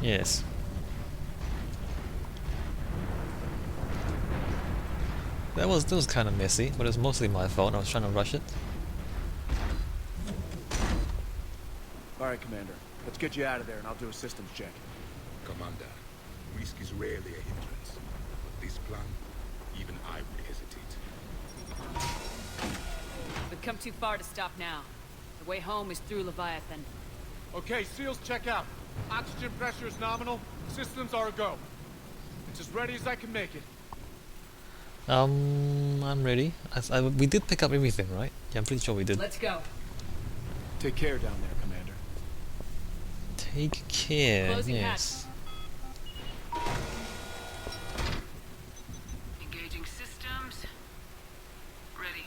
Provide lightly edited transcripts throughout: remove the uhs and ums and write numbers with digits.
Yes. That was kind of messy, but it was mostly my fault. I was trying to rush it. Alright, Commander. Let's get you out of there and I'll do a systems check. Commander, risk is rarely a hindrance. But this plan, even I would hesitate. We've come too far to stop now. The way home is through Leviathan. Okay, SEALs check out. Oxygen pressure is nominal. Systems are a go. It's as ready as I can make it. I'm ready. We did pick up everything, right? Yeah, I'm pretty sure we did. Let's go. Take care down there, Commander. Take care, Closing yes. Engaging systems. Ready.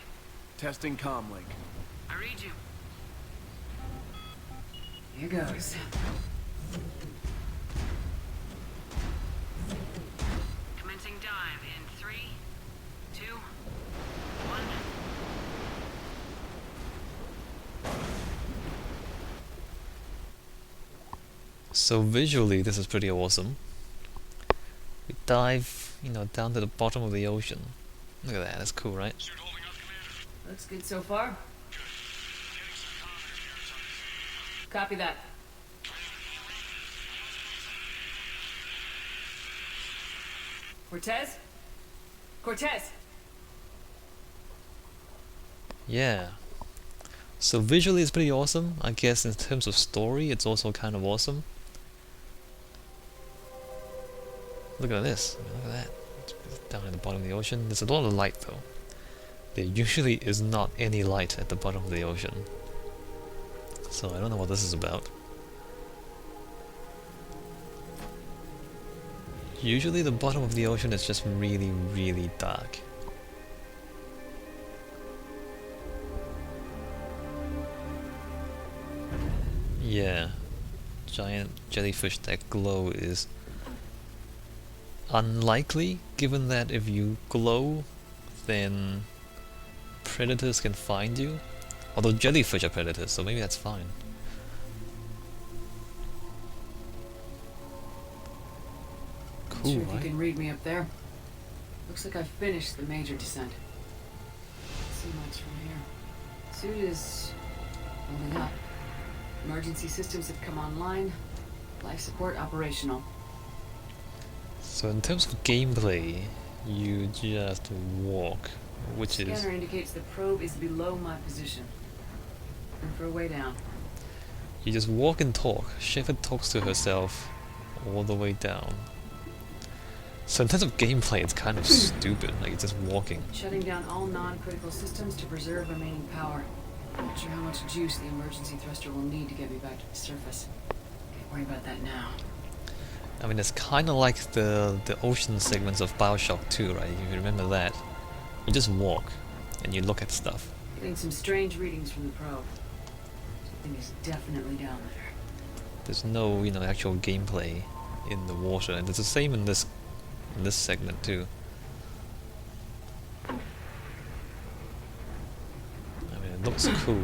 Testing comlink. I read you. Here goes. Commencing dive in 3, 2, 1. So visually, this is pretty awesome. We dive, down to the bottom of the ocean. Look at that, that's cool, right? Looks good so far. Copy that. Cortez? Cortez! Yeah. So visually it's pretty awesome. I guess in terms of story, it's also kind of awesome. Look at this. Look at that. It's down at the bottom of the ocean. There's a lot of light though. There usually is not any light at the bottom of the ocean. So I don't know what this is about. Usually the bottom of the ocean is just really, really dark. Yeah. Giant jellyfish that glow is unlikely, given that if you glow, then predators can find you. Although jellyfish are predators, so maybe that's fine. Cool, Sure if you right? can read me up there. Looks like I've finished the major descent. Can't see much from here. Suit is holding up. Emergency systems have come online. Life support operational. So in terms of gameplay, you just walk, which is... Scanner indicates the probe is below my position. And for a way down. You just walk and talk. Shepard talks to herself all the way down. So in terms of gameplay, it's kind of stupid, like it's just walking. Shutting down all non-critical systems to preserve remaining power. Not sure how much juice the emergency thruster will need to get me back to the surface. Can't worry about that now. I mean, it's kind of like the ocean segments of Bioshock 2, right? If you remember that. You just walk, and you look at stuff. Getting some strange readings from the probe. Something is definitely down there. There's no, actual gameplay in the water, and it's the same in this segment too. I mean, it looks cool,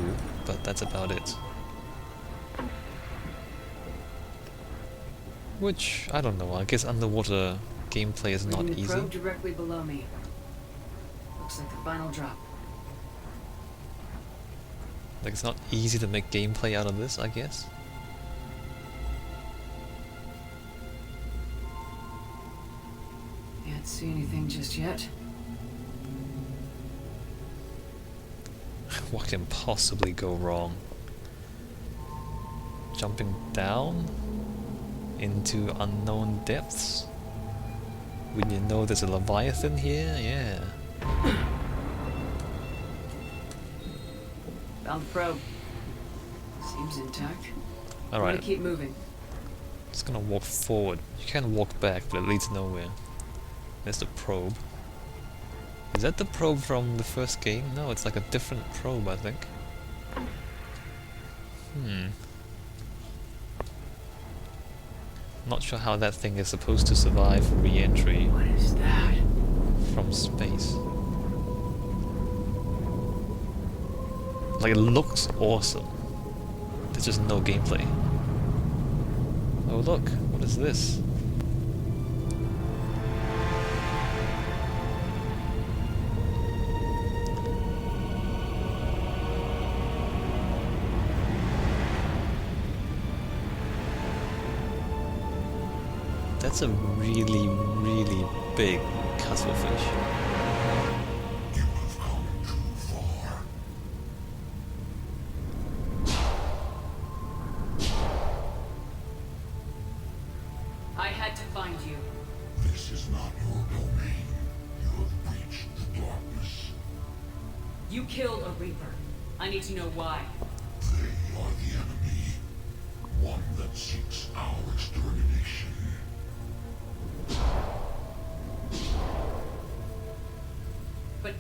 but that's about it. Which, I don't know, I guess underwater gameplay is not Reading the easy. probe directly below me. Looks like the final drop. Like, it's not easy to make gameplay out of this, I guess. Can't see anything just yet. What can possibly go wrong? Jumping down into unknown depths? When you know there's a Leviathan here? Yeah. Found the probe. Seems intact. I'm Alright, gonna keep moving. just gonna walk forward. You can walk back, but it leads nowhere. There's the probe. Is that the probe from the first game? No, it's like a different probe, I think. Not sure how that thing is supposed to survive re-entry What is that? from space. Like, it looks awesome. There's just no gameplay. Oh look, what is this? That's a really, really big cuttlefish. You have come too far. I had to find you. This is not your domain. You have breached the darkness. You killed a Reaper. I need to know why. They are the enemy. One that seeks our extermination. But...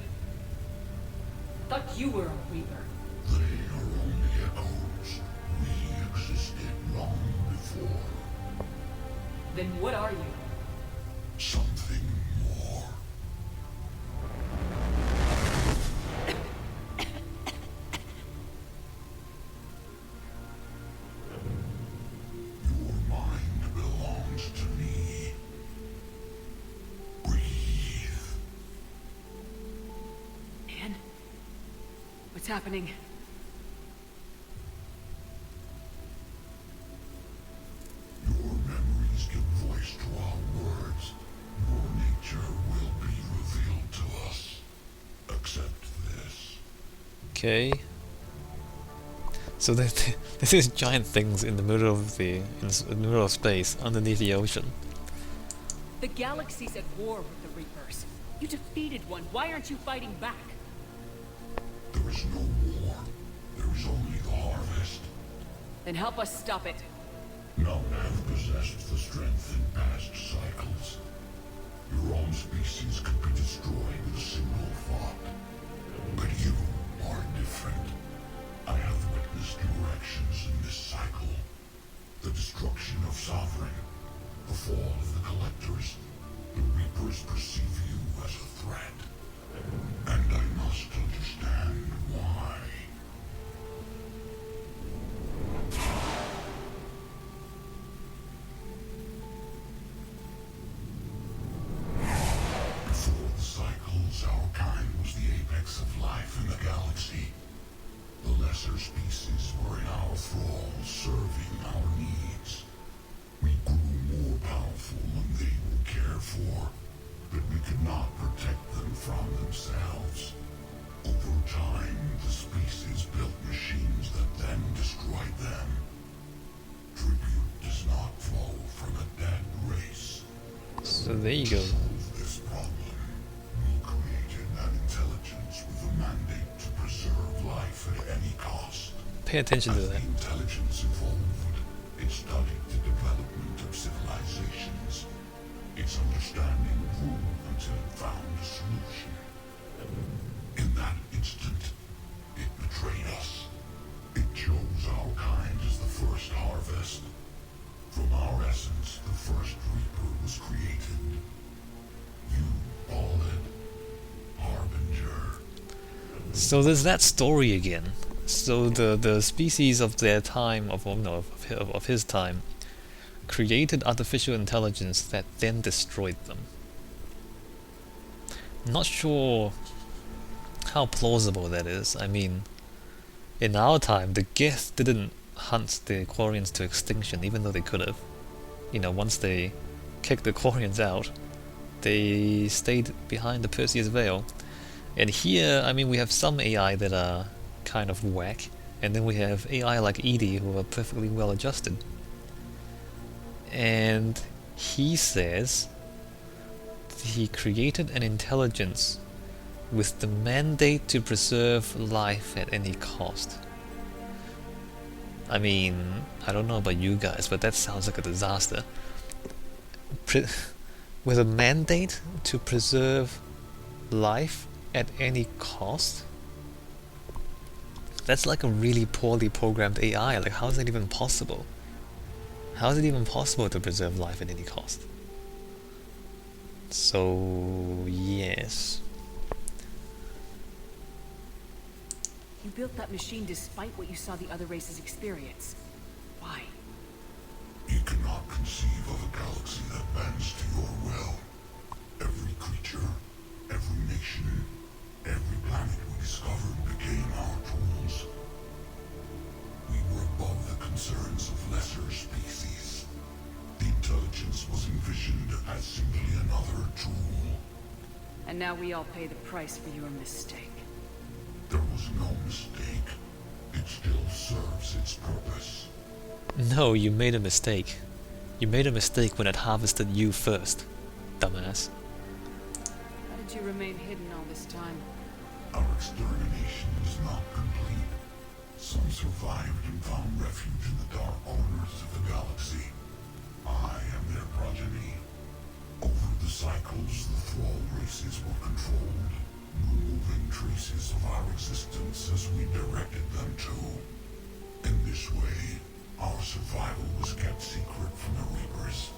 thought you were a Reaper. They are only echoes. We existed long before. Then what are you? Something more. Your mind belongs to me. Breathe. Anne? What's happening? Your memories give voice to our words. Your nature will be revealed to us. Accept this. Okay. So there's these giant things in the middle of in the middle of space, underneath the ocean. The galaxy's at war with the Reapers. You defeated one. Why aren't you fighting back? There is no war. There is only the harvest. Then help us stop it. None have possessed the strength in past cycles. Your own species could be destroyed with a single thought. But you are different. I have witnessed your actions in this cycle. The destruction of Sovereign, the fall of the Collectors. The Reapers perceive you as a threat. And I must understand why. Before the cycles, our kind was the apex of life in the galaxy. The lesser species were in our thrall, serving our needs. We grew more powerful than they would care for, but we could not protect them from themselves. Over time, the species built machines that then destroyed them. Tribute does not flow from a dead race. So there you go. Solve this problem. We created an intelligence with a mandate to preserve life at any cost. Pay attention to As that. the intelligence evolved, it studied the development of civilizations. Its understanding grew until it found a solution. In that instant, it betrayed us. It chose our kind as the first harvest. From our essence, the first Reaper was created. You call it Harbinger. So there's that story again. So the species of their time, of his time, created artificial intelligence that then destroyed them. Not sure how plausible that is. I mean, in our time, the Geth didn't hunt the Quarians to extinction, even though they could have. You know, once they kicked the Quarians out, they stayed behind the Perseus Veil. And here, I mean, we have some AI that are kind of whack, and then we have AI like Edie who are perfectly well adjusted. And he says he created an intelligence with the mandate to preserve life at any cost. I mean, I don't know about you guys, but that sounds like a disaster. With a mandate to preserve life at any cost? That's like a really poorly programmed AI. Like, how is that even possible? How is it even possible to preserve life at any cost? So, yes. You built that machine despite what you saw the other races experience. Why? You cannot tool. And now we all pay the price for your mistake. There was no mistake. It still serves its purpose. No, you made a mistake. You made a mistake when it harvested you first, dumbass. How did you remain hidden all this time? Our extermination is not complete. Some survived and found refuge in the dark corners of the galaxy. I am their progeny. Over the cycles, the thrall races were controlled, removing traces of our existence as we directed them to. In this way, our survival was kept secret from the Reapers.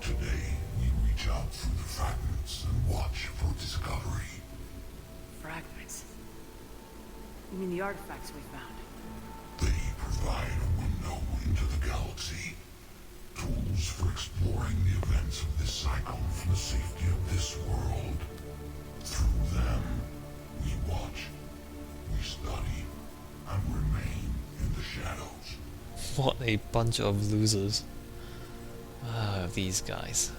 Today, we reach out through the fragments and watch for discovery. Fragments. You mean the artifacts we found? They provide a window into the galaxy. Tools for exploring the events of this cycle from the safety of this world. Through them, we watch, we study, and remain in the shadows. What a bunch of losers. Ah, these guys.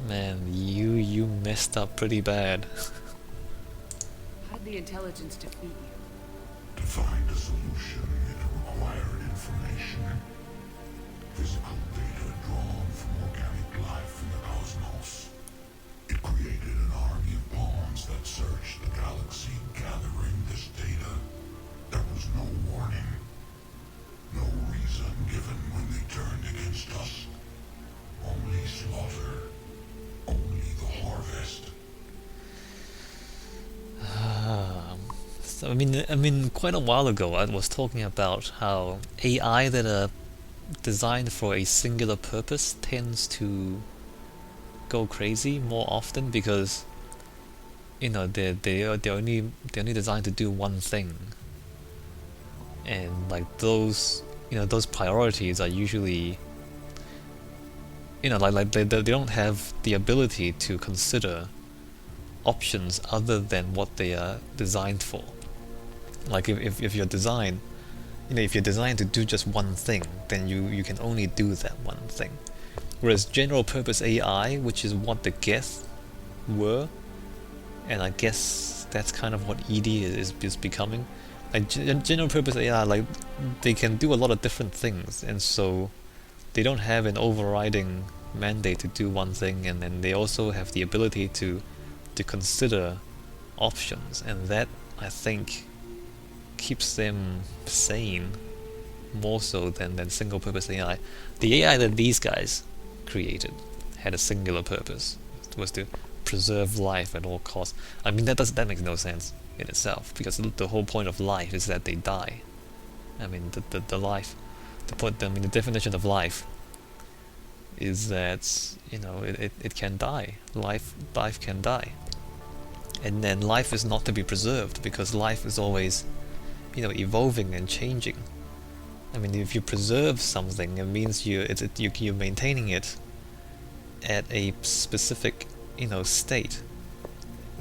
Man, you messed up pretty bad. How did the intelligence defeat you? To find a solution, it required information. Physical data drawn from organic life in the cosmos. It created an army of pawns that searched the galaxy, gathering this data. There was no warning. No reason given when they turned against us. Only slaughter. Only the harvest. So, I mean, quite a while ago, I was talking about how AI that are designed for a singular purpose tends to go crazy more often because, you know, they're only designed to do one thing, and like those priorities are usually, like they don't have the ability to consider options other than what they are designed for. Like if you're designed, if you're designed to do just one thing, then you can only do that one thing. Whereas general purpose AI, which is what the Geth were, and I guess that's kind of what ED is becoming. Like general purpose AI, like they can do a lot of different things, and so they don't have an overriding mandate to do one thing, and then they also have the ability to consider options, and that, I think, keeps them sane more so than single purpose AI. The AI that these guys created had a singular purpose. It was to preserve life at all costs. I mean, that makes no sense in itself, because the whole point of life is that they die. I mean, the definition of life is that, it can die. Life can die. And then life is not to be preserved, because life is always, evolving and changing. I mean, if you preserve something, it means you're maintaining it at a specific, state.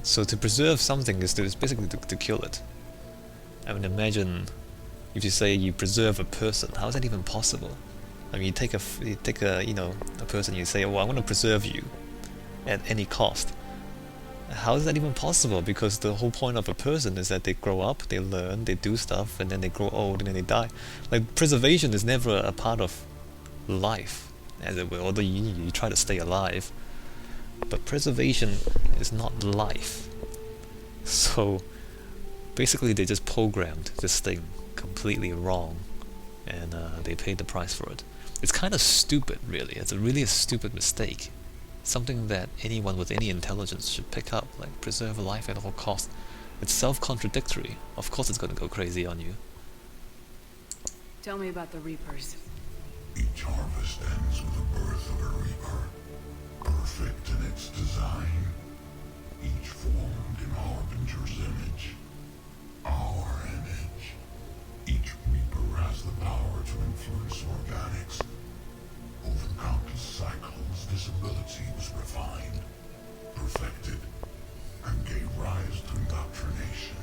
So to preserve something is basically to kill it. I mean, imagine if you say you preserve a person. How is that even possible? I mean, you take a person, you say, well, I want to preserve you at any cost. How is that even possible? Because the whole point of a person is that they grow up, they learn, they do stuff, and then they grow old, and then they die. Like, preservation is never a part of life, as it were, although you try to stay alive. But preservation is not life. So, basically they just programmed this thing completely wrong, and they paid the price for it. It's kind of stupid, really. It's really a stupid mistake. Something that anyone with any intelligence should pick up, like preserve life at all costs. It's self-contradictory. Of course it's going to go crazy on you. Tell me about the Reapers. Each harvest ends with the birth of a Reaper, perfect in its design, each formed in Harbinger's image, our image. Each Reaper has the power to influence organics. Over countless cycles, this ability was refined, perfected, and gave rise to indoctrination.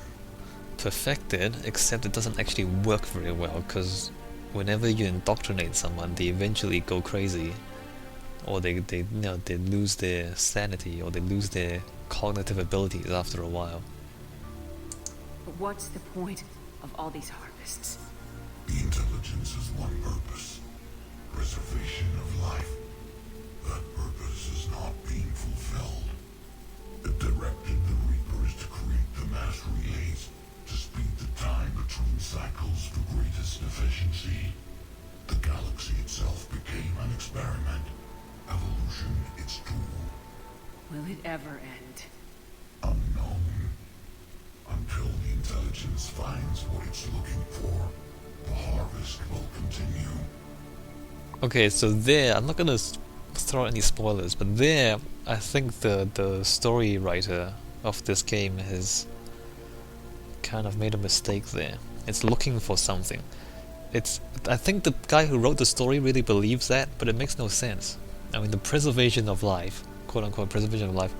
Perfected, except it doesn't actually work very well, because whenever you indoctrinate someone, they eventually go crazy. or they they lose their sanity, or they lose their cognitive abilities after a while. But what's the point of all these harvests? The intelligence has one purpose. Preservation of life. That purpose is not being fulfilled. It directed the Reapers to create the mass relays to speed the time between cycles for greatest efficiency. The galaxy itself became an experiment. Evolution its tool. Will it ever end? Unknown. Until the intelligence finds what it's looking for, the harvest will continue. Okay, so there, I'm not gonna throw out any spoilers, but there, I think the story writer of this game has kind of made a mistake there. It's looking for something. I think the guy who wrote the story really believes that, but it makes no sense. I mean, the preservation of life, quote-unquote preservation of life,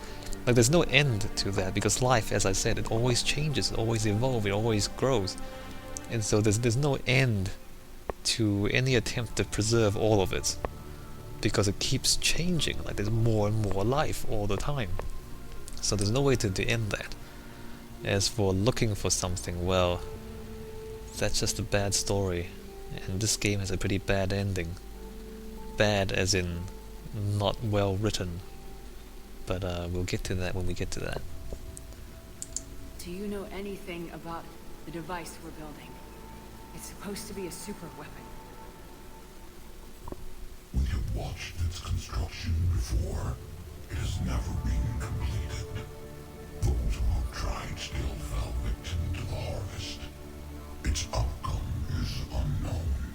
like there's no end to that, because life, as I said, it always changes, it always evolves, it always grows. And so there's no end to any attempt to preserve all of it, because it keeps changing, like there's more and more life all the time. So there's no way to end that. As for looking for something, well, that's just a bad story, and this game has a pretty bad ending. Bad as in not well written, but we'll get to that when we get to that. Do you know anything about the device we're building? It's supposed to be a super weapon. We have watched its construction before. It has never been completed. Those who have tried still fell victim to the harvest. Its outcome is unknown.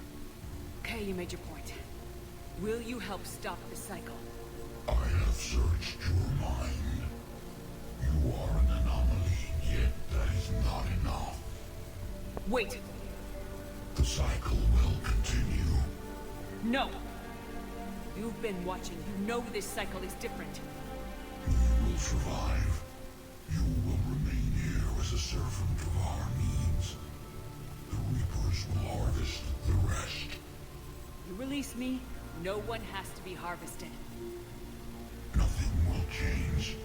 Okay, you made your point. Will you help stop the cycle? I have searched your mind. You are an anomaly, yet that is not enough. Wait! The cycle will continue. No! You've been watching. You know this cycle is different. We will survive. You will remain here as a servant of our needs. The Reapers will harvest the rest. You release me, no one has to be harvested. Nothing will change.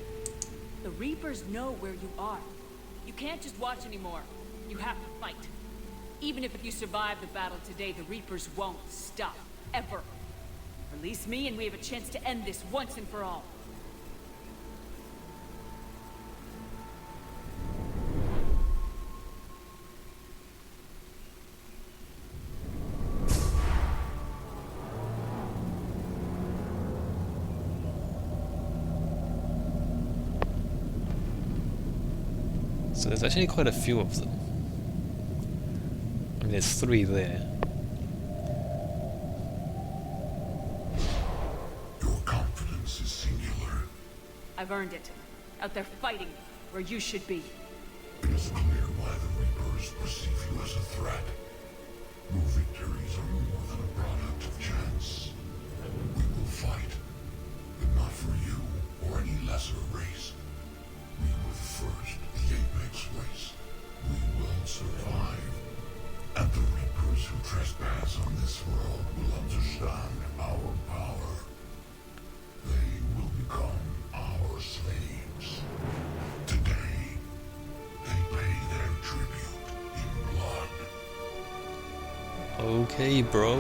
The Reapers know where you are. You can't just watch anymore. You have to fight. Even if you survive the battle today, the Reapers won't stop. Ever. Release me and we have a chance to end this once and for all. So there's actually quite a few of them. I mean, there's 3 there. Your confidence is singular. I've earned it. Out there fighting where you should be. It is clear why the Reapers perceive you as a threat. Your victories are more than a product of chance. We will fight, but not for you or any lesser race. We were the first, the Apex race. We will survive. And the Reapers who trespass on this world will understand our power. They will become our slaves. Today, they pay their tribute in blood. Okay, bro.